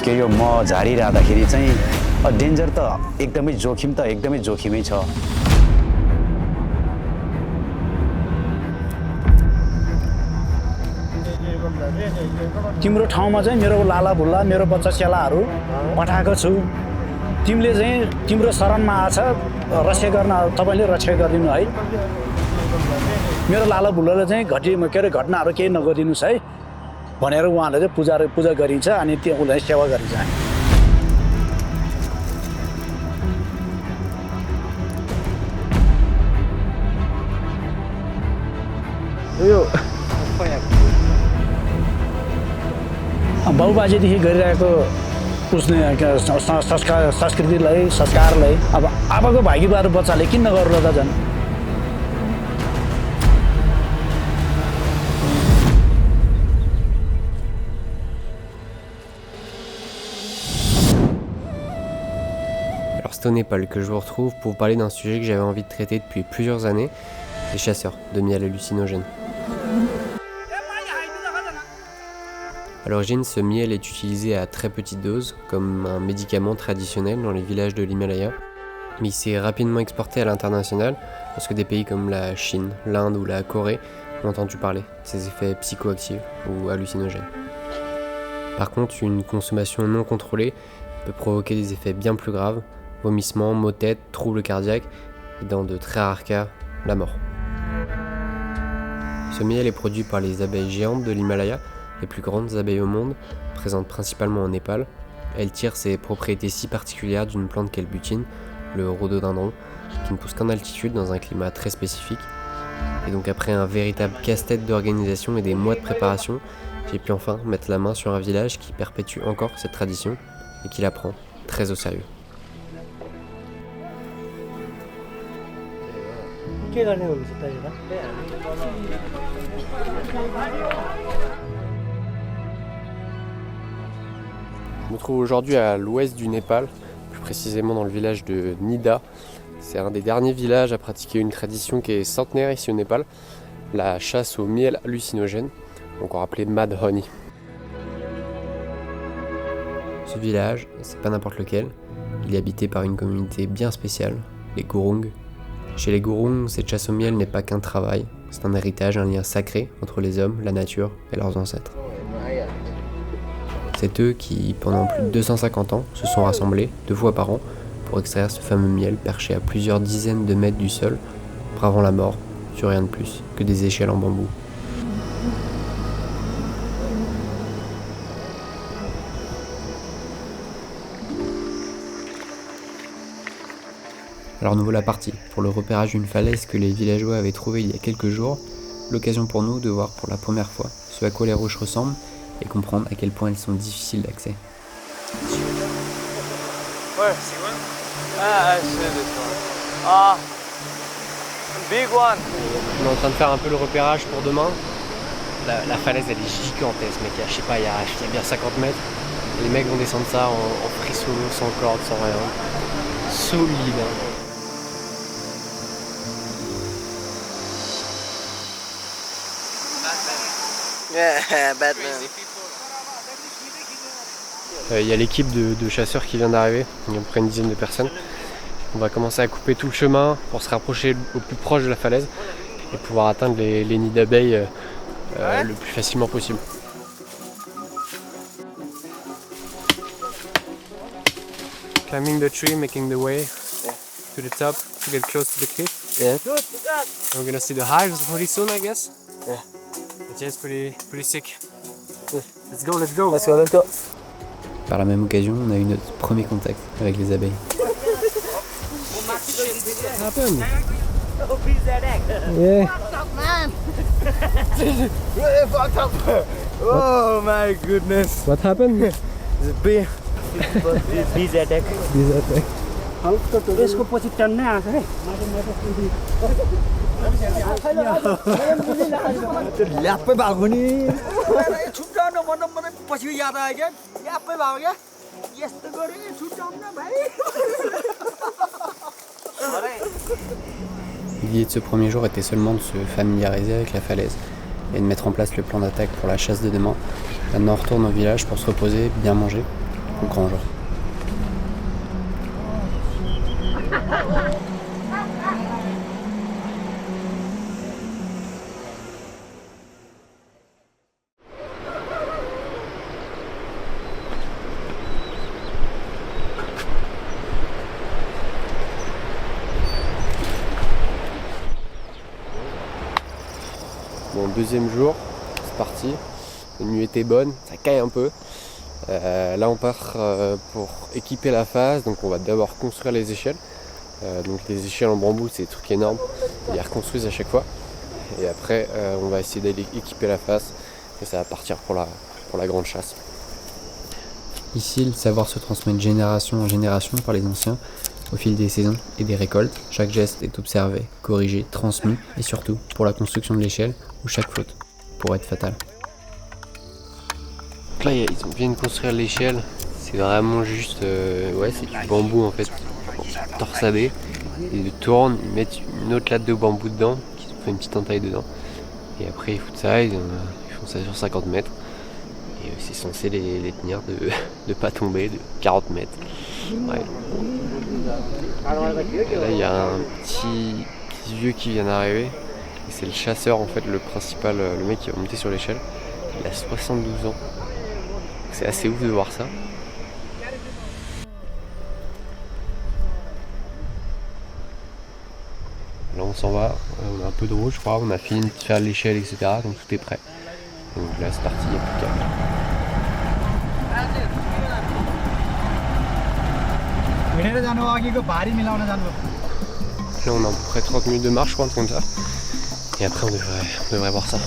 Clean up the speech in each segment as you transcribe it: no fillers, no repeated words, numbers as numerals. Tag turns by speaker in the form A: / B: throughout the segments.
A: के यो म झारिरहँदाखेरि चाहिँ डेन्जर त एकदमै जोखिमै छ।
B: तिम्रो ठाउँमा चाहिँ मेरो लाला भुल्ला मेरो बच्चा स्यालाहरू पठाएको छु। तिमीले चाहिँ तिम्रो शरणमा आछ रक्षा गर्न तपाईँले रक्षा गरिदिनु है। मेरो लाला भुल्लाले चाहिँ घटनाहरू केही नगरिदिनुहोस् है भनेर उहाँले चाहिँ पूजा गरिन्छ अनि त्यो उसलाई सेवा गरिन्छ। यो बाबुबाजेदेखि गरिरहेको उसले संस्कारलाई अब आबाको भागीबार बच्चाले किन नगर्ला त झन्।
C: Alors c'est au Népal que je vous retrouve pour parler d'un sujet que j'avais envie de traiter depuis plusieurs années, les chasseurs de miel hallucinogène. À l'origine, ce miel est utilisé à très petite dose, comme un médicament traditionnel dans les villages de l'Himalaya, mais il s'est rapidement exporté à l'international lorsque des pays comme la Chine, l'Inde ou la Corée ont entendu parler de ses effets psychoactifs ou hallucinogènes. Par contre, une consommation non contrôlée peut provoquer des effets bien plus graves, vomissements, maux de tête, troubles cardiaques et dans de très rares cas, la mort. Ce miel est produit par les abeilles géantes de l'Himalaya, les plus grandes abeilles au monde, présentes principalement au Népal. Elle tire ses propriétés si particulières d'une plante qu'elle butine, le rhododendron, qui ne pousse qu'en altitude dans un climat très spécifique. Et donc après un véritable casse-tête d'organisation et des mois de préparation, j'ai pu enfin mettre la main sur un village qui perpétue encore cette tradition et qui la prend très au sérieux. Je me trouve aujourd'hui à l'ouest du Népal, plus précisément dans le village de Nida. C'est un des derniers villages à pratiquer une tradition qui est centenaire ici au Népal, la chasse au miel hallucinogène, encore appelé Mad Honey. Ce village, c'est pas n'importe lequel, il est habité par une communauté bien spéciale, les Gurung. Chez les Gurung, cette chasse au miel n'est pas qu'un travail, c'est un héritage, un lien sacré entre les hommes, la nature et leurs ancêtres. C'est eux qui, pendant plus de 250 ans, se sont rassemblés 2 fois par an pour extraire ce fameux miel perché à plusieurs dizaines de mètres du sol, bravant la mort sur rien de plus que des échelles en bambou. Alors nous voilà partis pour le repérage d'une falaise que les villageois avaient trouvée il y a quelques jours, l'occasion pour nous de voir pour la première fois ce à quoi les roches ressemblent et comprendre à quel point elles sont difficiles d'accès.
D: Big one.
C: On est en train de faire un peu le repérage pour demain. La falaise elle est gigantesque mec, je sais pas, il y a bien 50 mètres. Les mecs vont descendre ça en free solo, sans corde, sans rien. Solide hein.
D: Yeah, Batman.
C: Il y a l'équipe de chasseurs qui vient d'arriver, il y a à peu près une dizaine de personnes. On va commencer à couper tout le chemin pour se rapprocher au plus proche de la falaise et pouvoir atteindre les nids d'abeilles le plus facilement possible. Climbing the tree, making the way to the top to get close to the cliff.
D: Yeah.
C: We're gonna see the hives pretty soon, I guess.
D: Yeah.
C: It's just pretty sick.
D: Let's go. Let's go.
C: Par la même occasion, on a eu notre premier contact avec les abeilles. What happened? Yeah.
D: Really fucked up. Oh my goodness.
C: What happened?
D: It's a bee. Bees attack.
B: यसको पछि टन्नै आछ है
D: ल्याप्पै भएको नि छुट्याउन मन पछि याद आयो क्या ल्याप्पै भएको क्या यस्तो गरे छुट्याउन भाइ.
C: L'idée de ce premier jour était seulement de se familiariser avec la falaise et de mettre en place le plan d'attaque pour la chasse de demain. Maintenant on retourne au village pour se reposer, bien manger. au grand jour. Bon, deuxième jour, c'est parti. La nuit était bonne, ça caille un peu. Là on part pour équiper la phase, donc on va d'abord construire les échelles. Donc les échelles en bambou, c'est des trucs énormes, ils les reconstruisent à chaque fois. Et après on va essayer d'aller équiper la phase et ça va partir pour la grande chasse. Ici, le savoir se transmet de génération en génération par les anciens au fil des saisons et des récoltes. Chaque geste est observé, corrigé, transmis et surtout pour la construction de l'échelle où chaque faute pourrait être fatale. Donc là, ils viennent construire l'échelle. C'est vraiment juste, c'est du bambou en fait, torsadé. Ils le tournent, ils mettent une autre latte de bambou dedans, qui fait une petite entaille dedans. Et après ils foutent ça, ils font ça sur 50 mètres. Et c'est censé les tenir de pas tomber, de 40 mètres. Ouais. Et là il y a un petit vieux qui vient d'arriver. Et c'est le chasseur en fait, le principal, le mec qui va monter sur l'échelle. Il a 72 ans. C'est assez ouf de voir ça. Là on s'en va, on a un peu de route je crois, on a fini de faire l'échelle etc. Donc tout est prêt. Donc là c'est parti, il n'y a plus qu'à. Là on a à peu près 30 minutes de marche je crois, comme ça. Et après on devrait voir ça.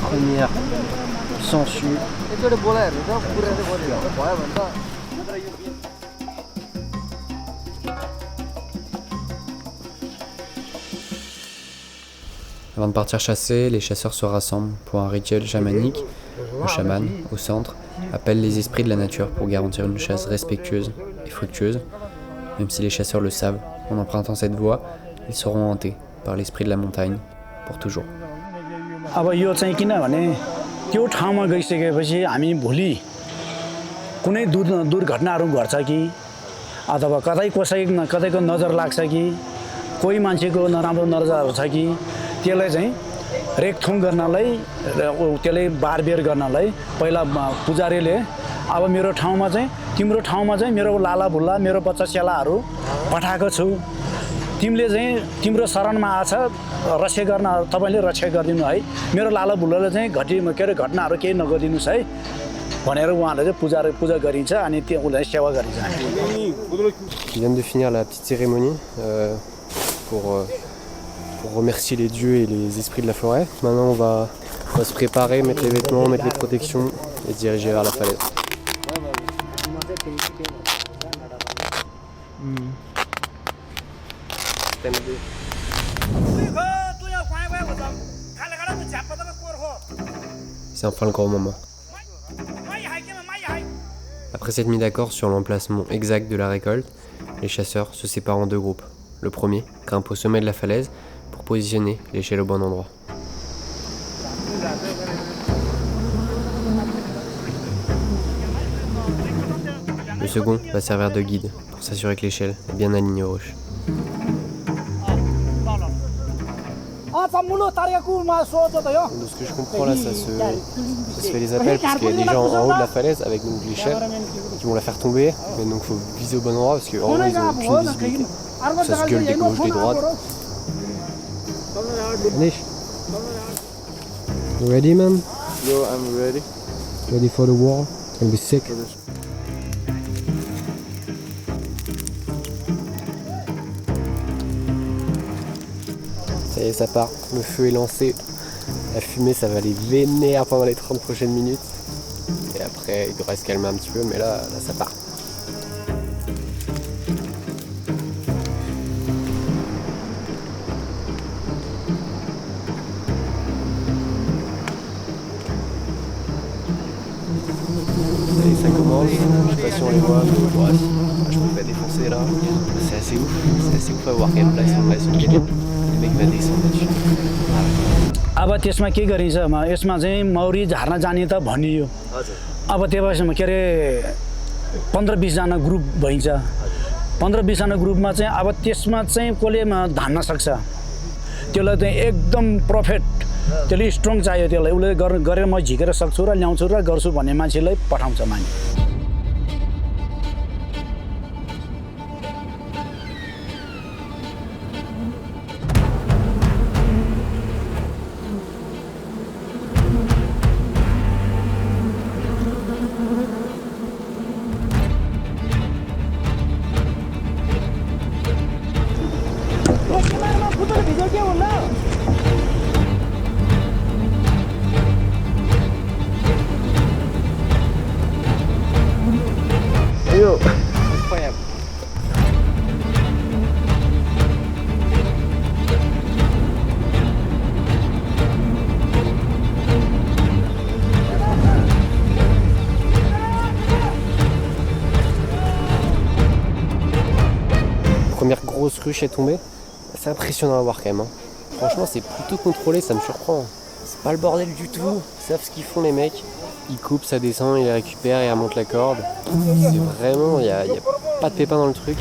B: Première censure.
C: Avant de partir chasser, les chasseurs se rassemblent pour un rituel chamanique. Le chaman, au centre, appelle les esprits de la nature pour garantir une chasse respectueuse et fructueuse. Même si les chasseurs le savent, en empruntant cette voie, ils seront hantés par l'esprit de la montagne pour toujours.
B: अब यो चाहिँ किनभने त्यो ठाउँमा गइसकेपछि हामी भोलि कुनै दुर्घटनाहरू घट्छ कि अथवा कतैको नजर लाग्छ कि कोही मान्छेको नराम्रो नजर छ कि त्यसलाई चाहिँ रेखथोङ गर्नलाई त्यसले बारबेर गर्नलाई पहिला पुजारीले अब मेरो ठाउँमा चाहिँ तिम्रो ठाउँमा चाहिँ मेरो लाला भुल्ला मेरो बच्चा स्यालाहरू पठाएको छु तिमीले चाहिँ तिम्रो शरणमा आछ रक्षा गर्न तपाईले रक्षा गरिदिनु है मेरो लाला भुल्लाले चाहिँ घटनाहरू केही नगरिदिनुस् है भनेर उहाँले चाहिँ पूजा गरिन्छ अनि त्यो उलाई सेवा गरिन्छ.
C: Ils viennent de finir la petite cérémonie pour remercier les dieux et les esprits de la forêt. Maintenant on va se préparer, mettre les vêtements, mettre les protections et se diriger vers la falaise. C'est enfin le grand moment. Après cette mise d'accord sur l'emplacement exact de la récolte, les chasseurs se séparent en deux groupes. Le premier grimpe au sommet de la falaise pour positionner l'échelle au bon endroit. Le second va servir de guide pour s'assurer que l'échelle est bien alignée aux roches. De ce que je comprends là, ça se fait les appels parce qu'il y a des gens en haut de la falaise avec l'échelle qui vont la faire tomber, mais donc il faut viser au bon endroit parce qu'en haut ils n'ont aucune visibilité. Donc ça se gueule des gauches, des droites. Anish, you ready man?
E: Yo, I'm ready.
C: Ready for the war? Gonna be sick. Ça y est, ça part. Le feu est lancé. La fumée, ça va les vénère pendant les 30 prochaines minutes. Et après, il devrait se calmer un petit peu, mais là ça part. Et ça commence, je sais pas si on les voit, mais ouais, je peux pas défoncer là. C'est assez ouf à voir quand même. Là ils sont gagnants. Le mec va descendre dessus.
B: अब त्यसमा के गरिन्छ यसमा चाहिँ मौरी झार्न जाने त भनियो अब त्यसमा के अरे 15-20 जना ग्रुप भइन्छ 15-20 जना ग्रुपमा चाहिँ अब त्यसमा चाहिँ कसले धान्न सक्छ त्यसलाई चाहिँ एकदम पर्फेक्ट त्यसले स्ट्रङ चाहियो त्यसलाई उसले गरेर म झिकेर सक्छु र ल्याउँछु र गर्छु भन्ने मान्छेलाई पठाउँछ मान्छे
C: Première grosse ruche est tombée. C'est impressionnant à voir quand même. Hein. Franchement, c'est plutôt contrôlé, ça me surprend. C'est pas le bordel du tout. Ils savent ce qu'ils font les mecs. Ils coupent, ça descend, ils les récupèrent et ils remontent la corde. C'est vraiment, il y a pas de pépin dans le truc.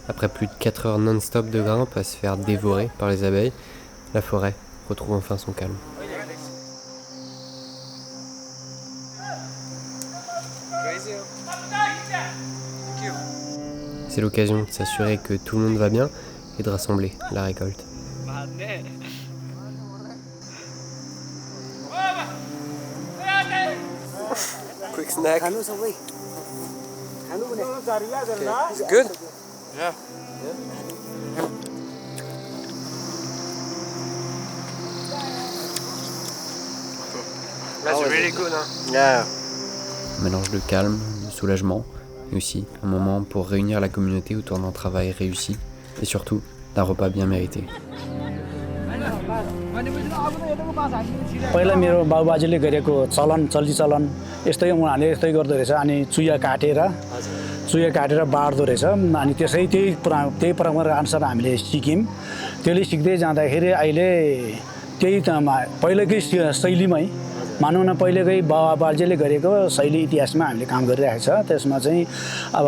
C: Après plus de 4 heures non-stop de grimpe à se faire dévorer par les abeilles, la forêt retrouve enfin son calme. C'est l'occasion de s'assurer que tout le monde va bien et de rassembler la récolte. Quick snack. It's good? Yeah. That's really good, hein? Yeah. Un mélange de calme, de soulagement, mais aussi un moment pour réunir la communauté autour d'un travail réussi et surtout d'un repas bien mérité.
B: पहिला मेरो बाबुबाजेले गरेको चल्ती-चलन यस्तै उहाँहरूले यस्तै गर्दो रहेछ अनि चुया काटेर बाड्दो रहेछ अनि त्यही परम्परा अनुसार हामीले सिक्यौँ त्यसले सिक्दै जाँदाखेरि अहिले त्यही पहिलेकै शैलीमै मानौँ न पहिलेकै बाबुबाजेले गरेको शैली इतिहासमा हामीले काम गरिरहेको छ त्यसमा चाहिँ अब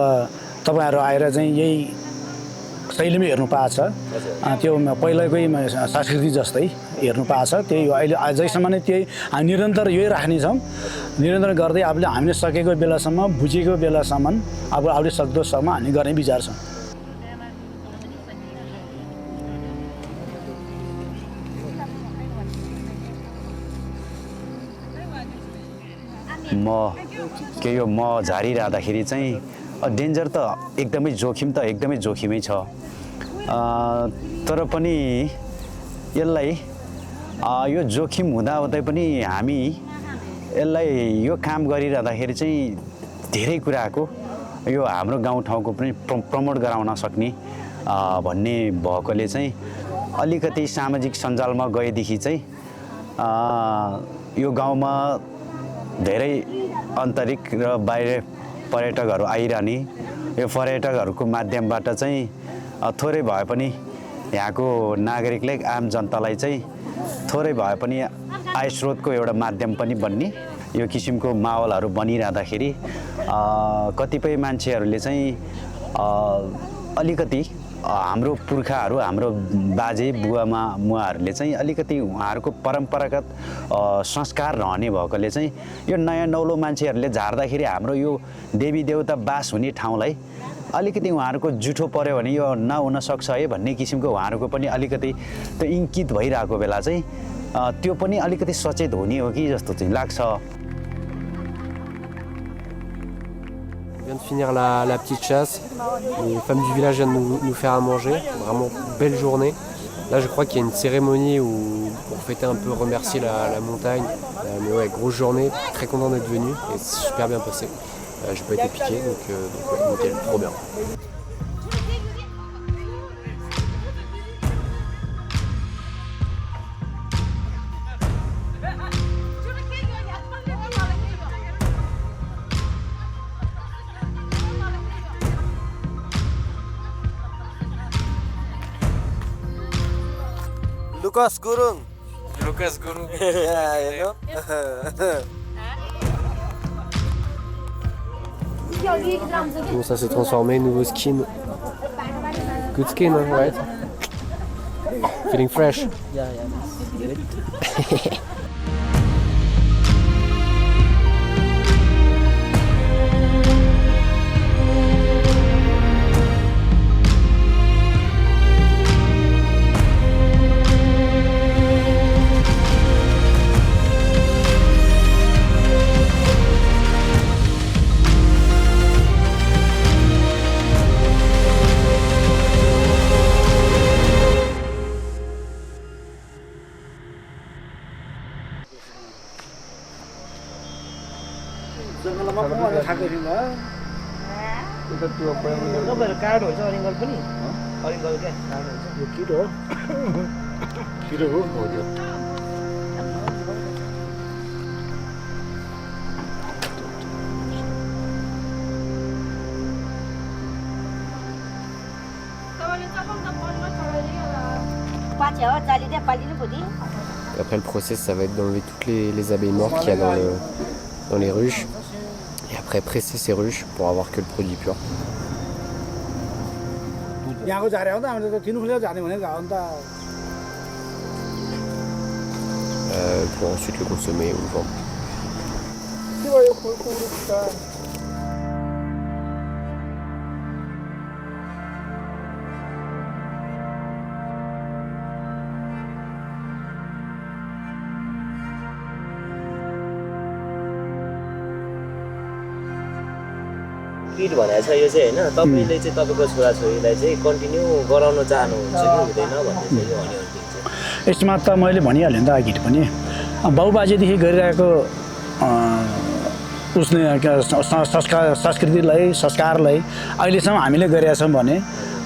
B: तपाईहरु आएर चाहिँ यही शैलीमै हेर्नु पाछ त्यो पहिलेकै संस्कृति जस्तै हेर्नु पाछ त्यही अहिले अझैसम्म नै त्यही हामी निरन्तर यही राख्ने छौं निरन्तर गर्दै हामीले सकेको बेलासम्म बुझेको बेलासम्म अब आउने सक्दोसम्म हामी गर्ने विचार छ
A: म झारिरहँदाखेरि चाहिँ डेन्जर त एकदमै जोखिमै छ तर पनि यसलाई यो जोखिम हुँदाहुँदै पनि हामी यसलाई यो काम गरिरहँदाखेरि चाहिँ धेरै कुराको यो हाम्रो गाउँठाउँको पनि प्रमोट गराउन सक्ने भन्ने भएकोले चाहिँ अलिकति सामाजिक सञ्जालमा गएदेखि चाहिँ यो गाउँमा धेरै आन्तरिक र बाहिर पर्यटकहरू आइरहने यो पर्यटकहरूको माध्यमबाट चाहिँ थोरै भए पनि यहाँको नागरिकले आम जनतालाई चाहिँ थोरै भए पनि आय स्रोतको एउटा माध्यम पनि बन्ने यो किसिमको माहौलहरू बनिरहँदाखेरि कतिपय मान्छेहरूले चाहिँ अलिकति हाम्रो पुर्खाहरू हाम्रो बाजे मुवाहरूले चाहिँ अलिकति उहाँहरूको परम्परागत संस्कार रहने भएकोले चाहिँ यो नयाँ नौलो मान्छेहरूले झार्दाखेरि हाम्रो यो देवी देवता बास हुने ठाउँलाई अलिकति उहाँहरूको जुठो पर्यो भने यो नहुन सक्छ है भन्ने किसिमको उहाँहरूको पनि अलिकति त्यो इङ्कित भइरहेको बेला चाहिँ त्यो पनि अलिकति सचेत हुने हो कि जस्तो चाहिँ लाग्छ।
C: On vient de de finir la petite chasse. Les femmes du village viennent nous faire à manger. Vraiment belle journée. Là, je crois qu'il y a une cérémonie pour fêter un peu, remercier la montagne. Mais ouais, grosse journée. Très content d'être venu et c'est super bien passé. J'ai pas été piqué, donc ouais, nickel, trop bien.
E: Lucas Gurung.
C: Lucas Guru.
E: Yeah, you know.
C: Bon, ça s'est transformé, nouveau skin. Good skin, hein, right? Feeling fresh.
E: Yeah, yeah.
B: जङ्गलमा कमाएर खाएको थियौँ तपाईँहरू कार्ड हुन्छ अरिङ्गल पनि अरिङ्गल क्या कार्ड हुन्छ यो किट हो किट हो
C: Après le process, ça va être d'enlever toutes les abeilles mortes qu'il y a dans les ruches. Et après presser ces ruches pour avoir que le produit pur.
B: यहाँको झारे हो त हामीले त तिनीहरूले झार्ने भनेको हो नि त
C: Pour ensuite le consommer ou le vendre.
E: Kit भनेको छ यो चाहिँ हैन तपाईले चाहिँ तपाईको छोराछोरीलाई चाहिँ कन्टिन्यू गराउन चाहनुहुन्छ कि हुँदैन भन्ने चाहिँ यो हनी हन्टिङ चाहिँ
B: यसमा त मैले भनिहालेँ नि त अघि पनि बाबुबाजेदेखि गरिरहेको उसले संस्कारलाई अहिलेसम्म हामीले गरेका छौँ भने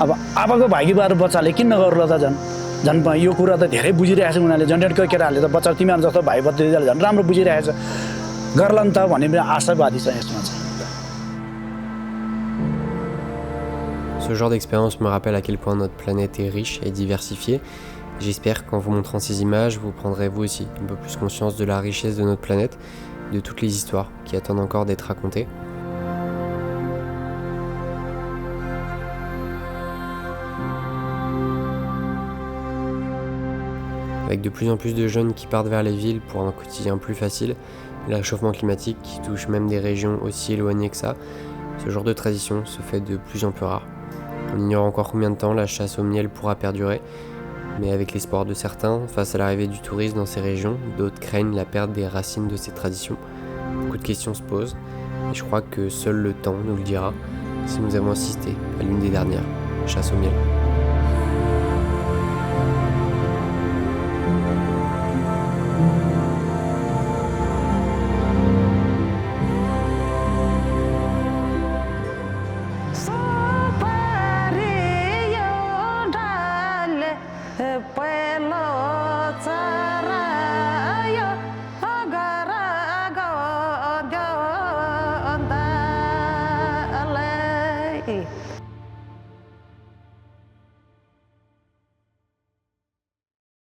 B: अब आबाको भागीबार बच्चाले किन नगर्ला त झन् यो कुरा त धेरै बुझिरहेको छ उनीहरूले जनरेटको केटाहरूले त बच्चा तिमीहरू जस्तो भाइ भतिजाले झन् राम्रो बुझिरहेको छ गर्ला नि त भन्ने आशावादी छ यसमा चाहिँ
C: Ce genre d'expérience me rappelle à quel point notre planète est riche et diversifiée. J'espère qu'en vous montrant ces images, vous prendrez vous aussi un peu plus conscience de la richesse de notre planète, de toutes les histoires qui attendent encore d'être racontées. Avec de plus en plus de jeunes qui partent vers les villes pour un quotidien plus facile, le réchauffement climatique qui touche même des régions aussi éloignées que ça, ce genre de tradition se fait de plus en plus rare. On ignore encore combien de temps la chasse au miel pourra perdurer, mais avec l'espoir de certains, face à l'arrivée du tourisme dans ces régions, d'autres craignent la perte des racines de ces traditions. Beaucoup de questions se posent, et je crois que seul le temps nous le dira si nous avons assisté à l'une des dernières chasses au miel.